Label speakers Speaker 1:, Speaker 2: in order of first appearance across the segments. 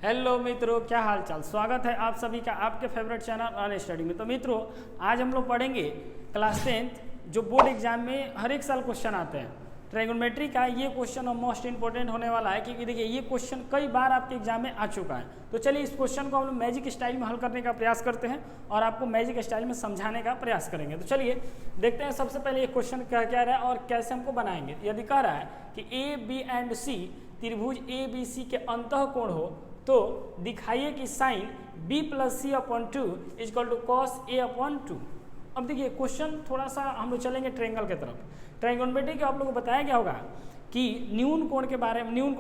Speaker 1: Hello मित्रों, क्या हाल चाल। स्वागत है आप सभी का आपके फेवरेट चैनल ऑन स्टडी में। तो मित्रों, आज हम लोग पढ़ेंगे क्लास 10th जो बोर्ड एग्जाम में हर एक साल क्वेश्चन आते हैं ट्रायगोनोमेट्री का। ये क्वेश्चन मोस्ट इंपॉर्टेंट होने वाला है क्योंकि देखिए ये क्वेश्चन कई बार आपके एग्जाम में आ चुका है। तो चलिए इस क्वेश्चन को हम लोग मैजिक स्टाइल में हल करने का प्रयास करते हैं और आपको मैजिक स्टाइल में समझाने का प्रयास करेंगे। तो चलिए देखते हैं सबसे पहले ये क्वेश्चन क्या कह रहा है और कैसे हमको बनाएंगे। यदि कह रहा है कि ए बी एंड सी त्रिभुज ए बी सी के अंतःकोण हो तो दिखाइए कि sine b plus C upon 2 equal to cos A upon 2। अब देखिए क्वेश्चन थोड़ा सा हम लोग चलेंगे ट्रायंगल की तरफ। ट्रायगोनोमेट्री के आप लोगों को बताया गया होगा कि न्यून कोण के बारे में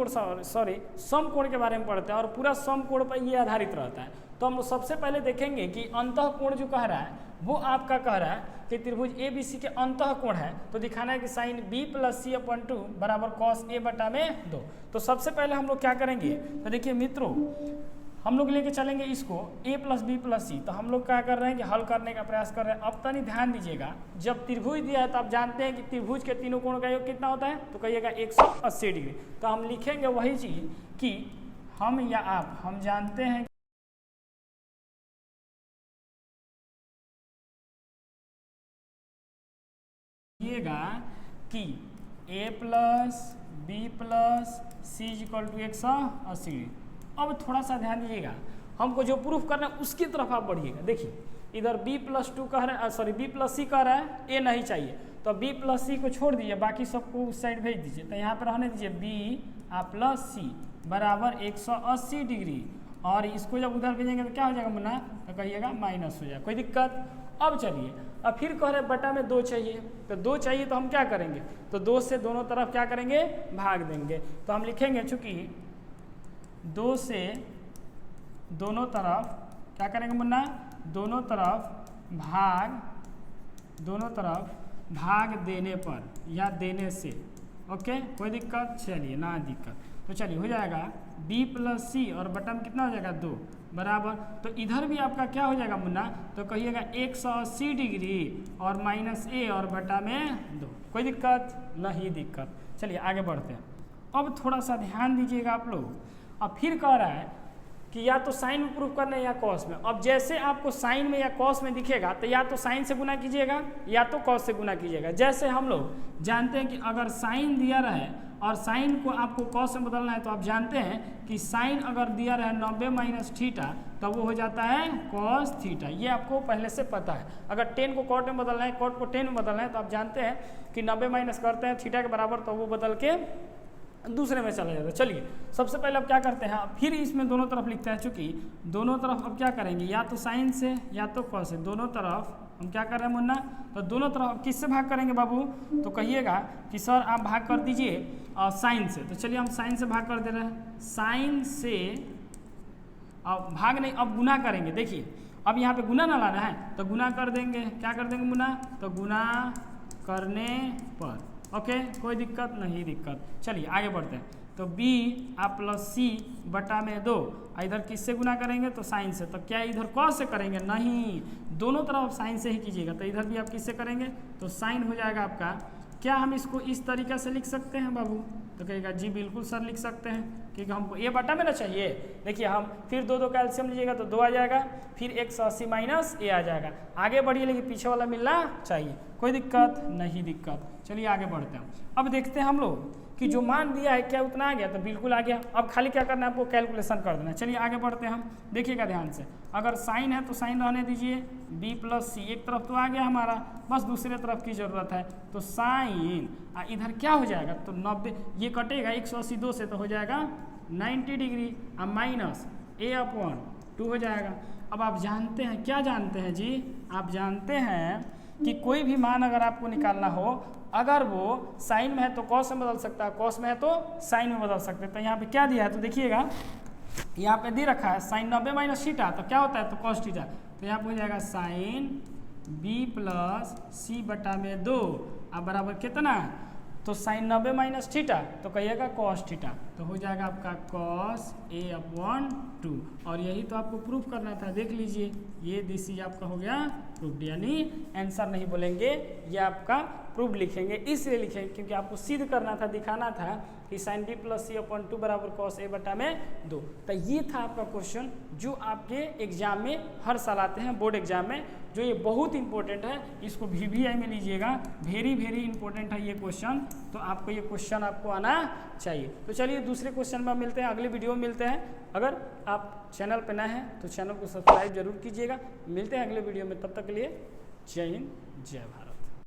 Speaker 1: सम कोण के बारे में पढ़ते हैं और पूरा सम कोण पर ये आधारित रहता है। तो हम लोग सबसे पहले देखेंगे कि अंतःकोण जो कह रहा है वो आपका कह रहा है कि त्रिभुज ए बी सी के अंतःकोण है तो दिखाना है कि sine b plus C upon 2 बराबर कॉस ए बटा में 2। तो सबसे पहले हम लोग क्या करेंगे, तो देखिए मित्रों हम लोग लेके चलेंगे इसको a प्लस बी प्लस सी। तो हम लोग क्या कर रहे हैं कि हल करने का प्रयास कर रहे हैं। अब तनी ध्यान दीजिएगा, जब त्रिभुज दिया है तो आप जानते हैं कि त्रिभुज के तीनों कोण का योग कितना होता है, तो कहिएगा 180 डिग्री। तो हम लिखेंगे वही चीज कि हम या आप हम जानते हैं कि a plus B plus C equal to 180 degree. अब थोड़ा सा ध्यान दीजिएगा, हमको जो प्रूफ करना है उसकी तरफ आप बढ़िएगा। देखिए इधर b प्लस 2 कह रहा है, b प्लस सी कह रहा है, a नहीं चाहिए तो b प्लस सी को छोड़ दीजिए, बाकी सबको उस साइड भेज दीजिए। तो यहाँ पर रहने दीजिए b प्लस सी बराबर 180 डिग्री और इसको जब उधर भेजेंगे तो क्या हो जाएगा मुन्ना, तो कहिएगा माइनस हो जाएगा। कोई दिक्कत। अब चलिए अब फिर कह रहे बटा में 2 चाहिए, तो 2 चाहिए तो हम क्या करेंगे, तो 2 से दोनों तरफ क्या करेंगे, भाग देंगे। तो हम लिखेंगे चूंकि 2 से दोनों तरफ क्या करेंगे मुन्ना, दोनों तरफ भाग देने पर या देने से। ओके कोई दिक्कत, चलिए ना दिक्कत। तो चलिए हो जाएगा b प्लस सी और बटा में कितना हो जाएगा 2 बराबर, तो इधर भी आपका क्या हो जाएगा मुन्ना, तो कहिएगा 180 डिग्री और माइनस a और बटा में 2। कोई दिक्कत, नहीं दिक्कत। चलिए आगे बढ़ते हैं। अब थोड़ा सा ध्यान दीजिएगा आप लोग। अब फिर कह रहा है कि या तो साइन में प्रूफ करना है या कॉस में। अब जैसे आपको साइन में या कॉस में दिखेगा तो या तो साइन से गुना कीजिएगा या तो कॉस से गुना कीजिएगा। जैसे हम लोग जानते हैं कि अगर साइन दिया रहे और साइन को आपको कॉस में बदलना है तो आप जानते हैं कि साइन अगर दिया रहे 90 माइनस थीटा तो वो हो जाता है कॉस थीटा। ये आपको पहले से पता है। अगर 10 को कॉट में बदलना है, कॉट को 10 में बदलना है तो आप जानते हैं कि 90 माइनस करते हैं थीटा के बराबर तो वो बदल के दूसरे में चला जाता है। चलिए सबसे पहले अब क्या करते हैं, फिर इसमें दोनों तरफ लिखते हैं। चूंकि दोनों तरफ अब क्या करेंगे, या तो साइन से या तो कॉस से, दोनों तरफ हम क्या कर रहे हैं मुन्ना, तो दोनों तरफ किससे भाग करेंगे बाबू, तो कहिएगा कि सर आप भाग कर दीजिए साइन से। तो चलिए हम साइन से भाग कर दे रहे हैं, साइन से। अब भाग नहीं, अब गुना करेंगे। देखिए अब यहाँ पे गुना ना लाना है तो गुना कर देंगे। क्या कर देंगे मुन्ना, तो गुना करने पर। ओके कोई दिक्कत, नहीं दिक्कत। चलिए आगे बढ़ते हैं। तो b प्लस सी बटा में 2 इधर किससे गुना करेंगे, तो साइन से। तो क्या इधर कॉस से करेंगे, नहीं, दोनों तरफ साइन से ही कीजिएगा। तो इधर भी आप किससे करेंगे, तो साइन हो जाएगा आपका। क्या हम इसको इस तरीके से लिख सकते हैं बाबू, तो कहेगा जी बिल्कुल सर लिख सकते हैं क्योंकि हमको ए बटा में ना चाहिए। देखिए हम फिर 2 कैल्शियम लीजिएगा तो 2 आ जाएगा, फिर 180 माइनस ए आ जाएगा। आगे बढ़िए लेकिन पीछे वाला मिलना चाहिए। कोई दिक्कत, नहीं दिक्कत। चलिए आगे बढ़ते हैं। अब देखते हैं हम लोग कि जो मान दिया है क्या उतना आ गया, तो बिल्कुल आ गया। अब खाली क्या करना है, आपको कैलकुलेशन कर देना है। चलिए आगे बढ़ते हैं हम। देखिएगा ध्यान से, अगर साइन है तो साइन रहने दीजिए, b प्लस सी एक तरफ तो आ गया हमारा, बस दूसरे तरफ की जरूरत है। तो साइन इधर क्या हो जाएगा, तो 90 ये कटेगा 180 2 से तो हो जाएगा 90 डिग्री और माइनस a अपॉन 2 हो जाएगा। अब आप जानते हैं, क्या जानते हैं जी, आप जानते हैं कि कोई भी मान अगर आपको निकालना हो, अगर वो साइन में है तो कॉस में बदल सकता है, कॉस में है तो साइन में बदल सकते हैं। तो यहाँ पे क्या दिया है, तो देखिएगा यहाँ पे दे रखा है साइन 90 माइनस थीटा, तो क्या होता है, तो कॉस थीटा। तो यहाँ पे हो जाएगा साइन b प्लस सी बटा में 2 अब बराबर कितना, तो साइन 90 माइनस थीटा तो कहिएगा कॉस थीटा। तो हो जाएगा आपका cos A/2 और यही तो आपको प्रूफ करना था। देख लीजिए ये दिस इज आपका हो गया प्रूफ, यानी आंसर नहीं बोलेंगे, ये आपका प्रूफ लिखेंगे। इसलिए लिखेंगे क्योंकि आपको सिद्ध करना था, दिखाना था कि sin B + C/2 बराबर cos A/2। तो ये था आपका क्वेश्चन जो आपके एग्जाम में हर साल आते हैं, बोर्ड एग्जाम में, जो ये बहुत इंपॉर्टेंट है। इसको VVI में लीजिएगा, वेरी वेरी इंपॉर्टेंट है ये क्वेश्चन, तो आपको ये क्वेश्चन आपको आना चाहिए। तो चलिए दूसरे क्वेश्चन में मिलते हैं, अगले वीडियो में मिलते हैं। अगर आप चैनल पर नए हैं तो चैनल को सब्सक्राइब जरूर कीजिएगा। मिलते हैं अगले वीडियो में, तब तक के लिए जय हिंद जय भारत।